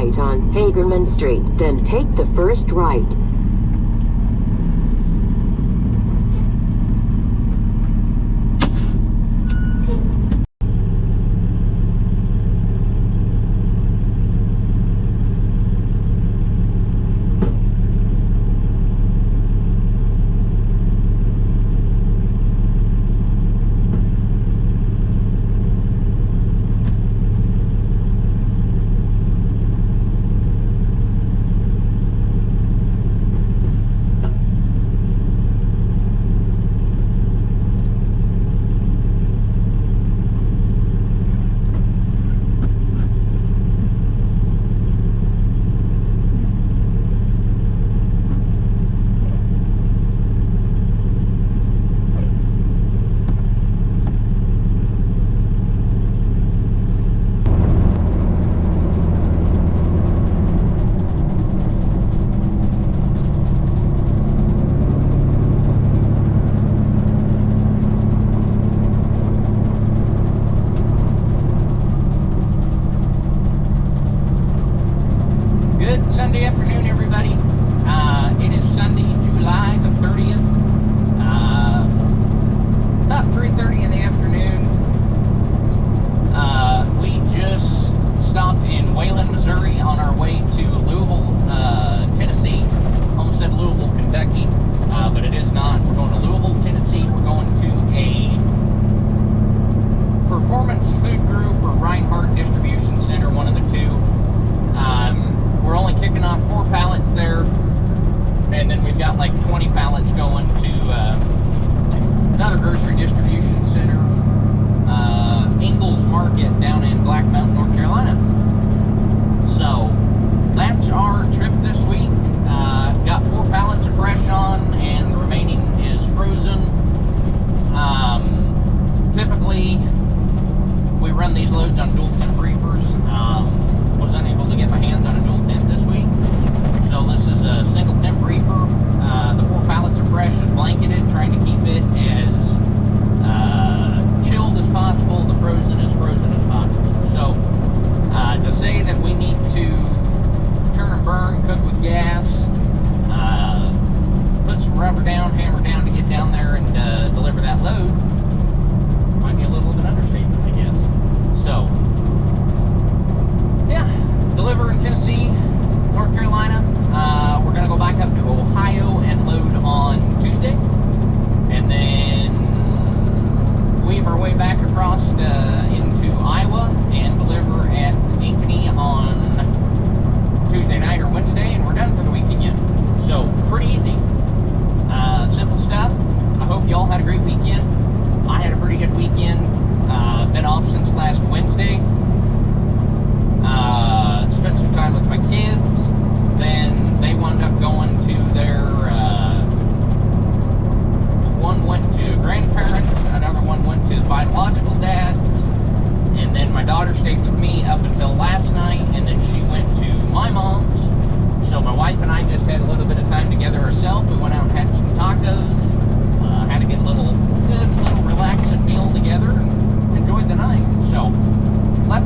right on Hagerman Street, then take the first right. left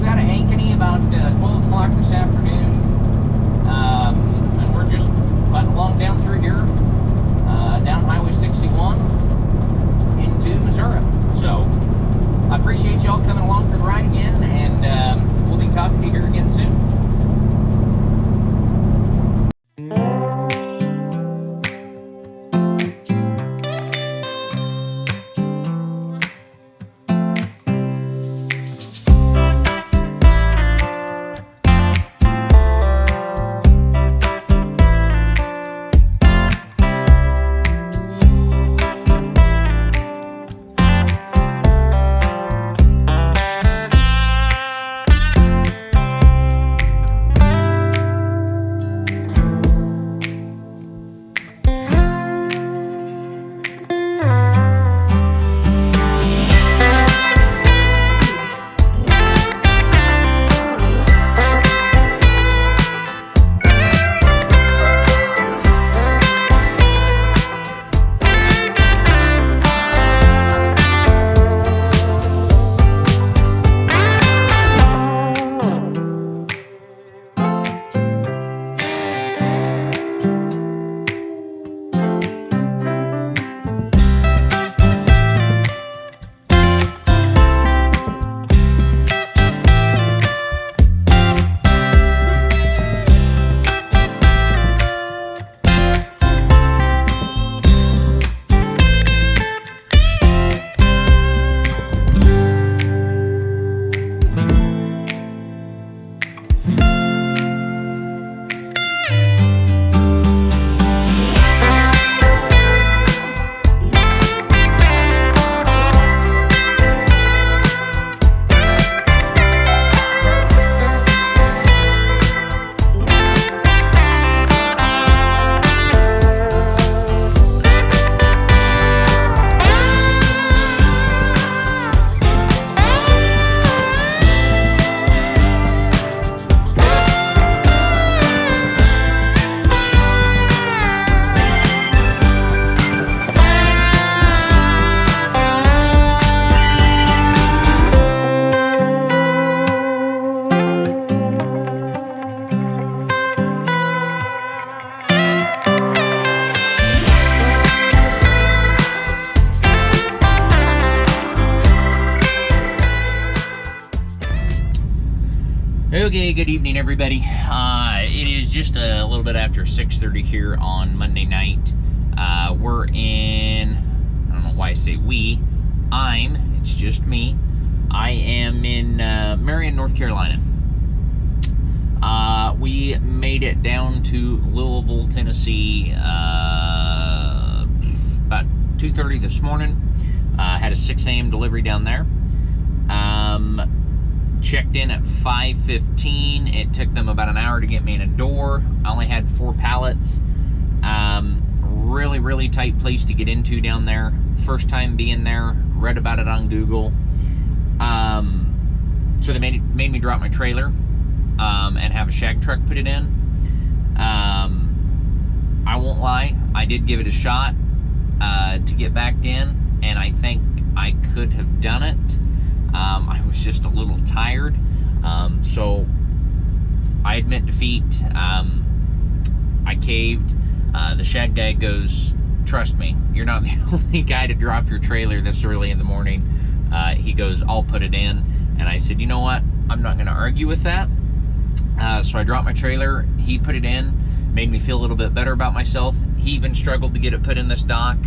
Okay, good evening, everybody. It is just a little bit after 6:30 here on Monday night. We're in, I don't know why I say we, it's just me. I am in Marion, North Carolina. We made it down to Louisville, Tennessee about 2:30 this morning. Had a 6 a.m. delivery down there. Checked in at 5:15. It took them about an hour to get me in a door. I only had 4 pallets. Really tight place to get into down there. First time being there. Read about it on Google. So they made me drop my trailer and have a shag truck put it in. I won't lie, I did give it a shot to get back in, and I think I could have done it. I was just a little tired, so I admit defeat. I caved. The shed guy goes, "Trust me, you're not the only guy to drop your trailer this early in the morning." He goes, "I'll put it in." And I said, "You know what? I'm not going to argue with that." So I dropped my trailer. He put it in. Made me feel a little bit better about myself. He even struggled to get it put in this dock.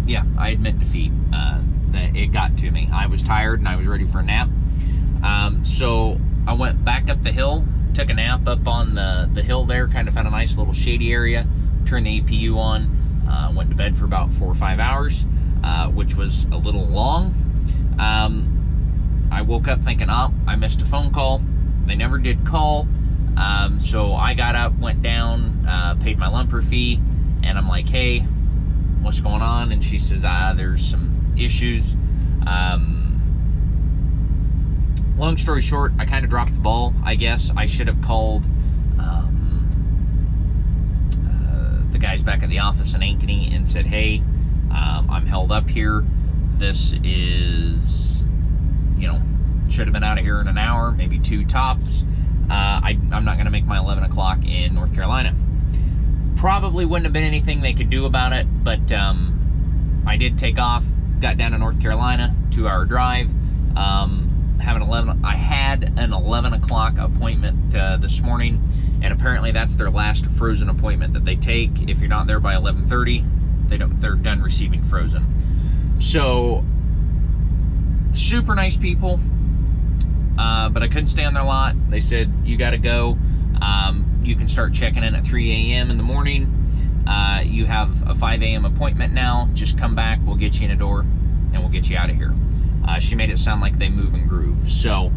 Yeah, I admit defeat. That it got to me. I was tired and I was ready for a nap. So I went back up the hill, took a nap up on the hill there, kind of found a nice little shady area, turned the APU on, went to bed for about 4 or 5 hours, which was a little long. I woke up thinking, oh, I missed a phone call. They never did call. So I got up, went down, paid my lumper fee, and I'm like, hey, what's going on? And she says, there's some issues. Long story short, I kind of dropped the ball, I guess. I should have called the guys back at the office in Ankeny and said, hey, I'm held up here. This is, should have been out of here in an hour, maybe 2 tops. I'm not going to make my 11 o'clock in North Carolina. Probably wouldn't have been anything they could do about it, but I did take off, got down to North Carolina, 2-hour drive. I had an 11 o'clock appointment this morning, and apparently that's their last frozen appointment that they take. If you're not there by 11:30, they're done receiving frozen. So super nice people, but I couldn't stay on their lot. They said, you got to go. You can start checking in at 3 a.m. in the morning. You have a 5 a.m. appointment now. Just come back. We'll get you in a door, and we'll get you out of here. She made it sound like they move and groove. So,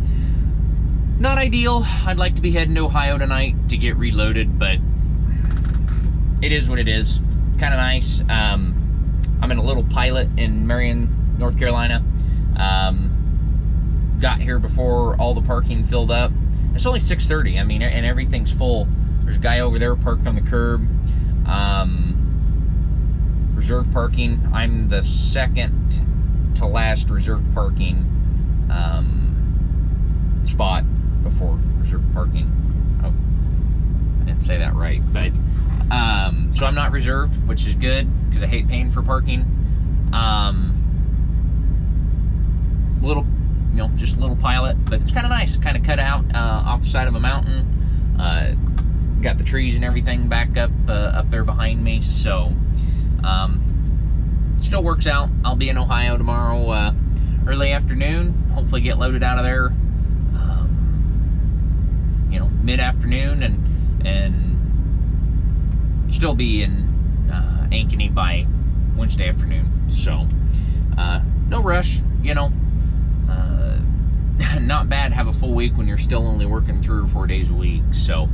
not ideal. I'd like to be heading to Ohio tonight to get reloaded, but it is what it is. Kind of nice. I'm in a little pilot in Marion, North Carolina. Got here before all the parking filled up. It's only 6:30, and everything's full. There's a guy over there parked on the curb. Reserved parking. I'm the second to last reserved parking spot before reserved parking. Oh, I didn't say that right, but so I'm not reserved, which is good because I hate paying for parking. Just a little pilot, but it's kind of nice. Kind of cut out off the side of a mountain. Got the trees and everything back up there behind me, so still works out. I'll be in Ohio tomorrow early afternoon. Hopefully get loaded out of there mid-afternoon, and still be in Ankeny by Wednesday afternoon. So no rush, not bad. Have a full week when you're still only working 3 or 4 days a week. So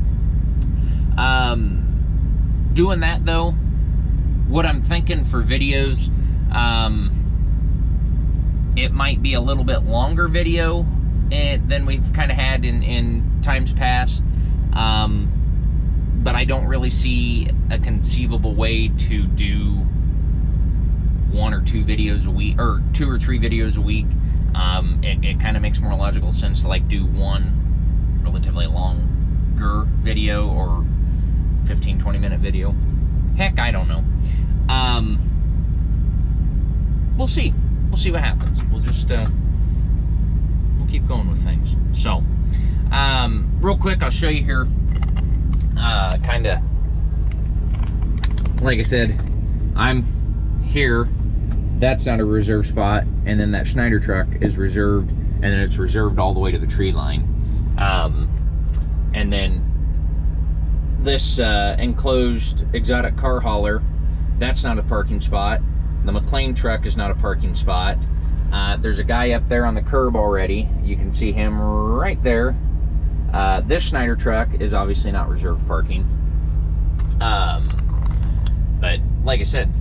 doing that though, what I'm thinking for videos, it might be a little bit longer video than we've kind of had in times past, but I don't really see a conceivable way to do 1 or 2 videos a week, or 2 or 3 videos a week. It kind of makes more logical sense to do one relatively longer video or 15-20 minute video. Heck, I don't know. We'll see what happens. We'll just keep going with things. So, real quick, I'll show you here, kind of, like I said, I'm here. That's not a reserve spot, and then that Schneider truck is reserved, and then it's reserved all the way to the tree line. And then this enclosed exotic car hauler, that's not a parking spot. The McLean truck is not a parking spot. There's a guy up there on the curb already. You can see him right there. This Schneider truck is obviously not reserved parking. But like I said,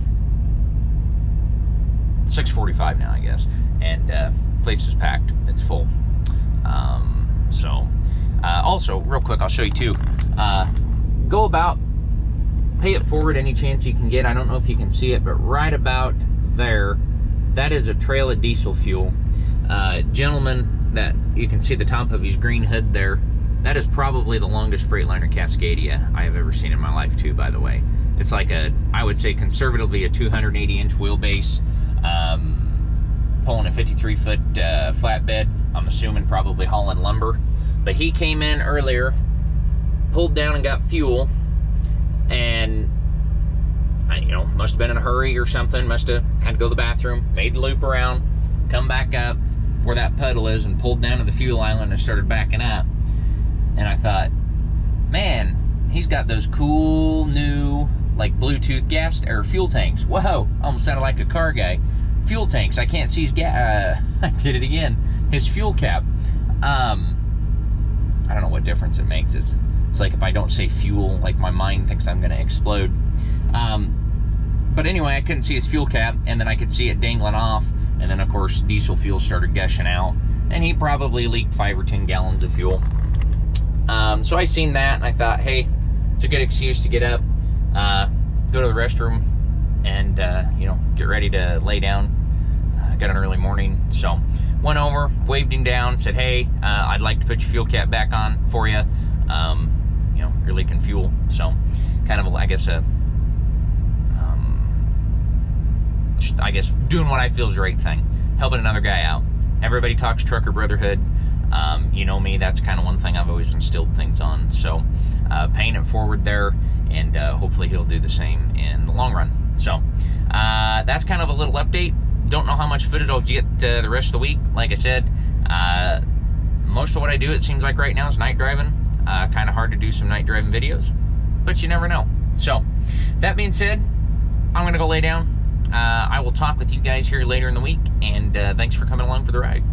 6:45 now, I guess, and place is packed. It's full. Also, real quick, I'll show you too. Go about, pay it forward any chance you can get. I don't know if you can see it, but right about there, that is a trail of diesel fuel. Gentleman, that you can see the top of his green hood there, that is probably the longest Freightliner Cascadia I have ever seen in my life too, by the way. It's like I would say conservatively a 280-inch wheelbase, pulling a 53-foot flatbed. I'm assuming probably hauling lumber. But he came in earlier, pulled down and got fuel, and must have been in a hurry or something, must have had to go to the bathroom, made the loop around, come back up where that puddle is, and pulled down to the fuel island and started backing up. And I thought, man, he's got those cool new, like, Bluetooth gas or fuel tanks. Whoa, almost sounded like a car guy. Fuel tanks. I can't see his I did it again. His fuel cap. I don't know what difference it makes. It's like if I don't say fuel, like my mind thinks I'm going to explode. But anyway, I couldn't see his fuel cap, and then I could see it dangling off, and then of course diesel fuel started gushing out, and he probably leaked 5 or 10 gallons of fuel. So I seen that, and I thought, hey, it's a good excuse to get up, go to the restroom, and get ready to lay down. Got an early morning, so went over, waved him down, said, hey, I'd like to put your fuel cap back on for you. You're leaking fuel. So kind of, I guess doing what I feel is the right thing, helping another guy out. Everybody talks trucker brotherhood. You know me, that's kind of one thing I've always instilled things on. So paying it forward there, and hopefully he'll do the same in the long run. So that's kind of a little update. Don't know how much footage I'll get the rest of the week. Like I said, most of what I do, it seems like right now, is night driving. Kind of hard to do some night driving videos, but you never know. So that being said, I'm gonna go lay down. I will talk with you guys here later in the week, and thanks for coming along for the ride.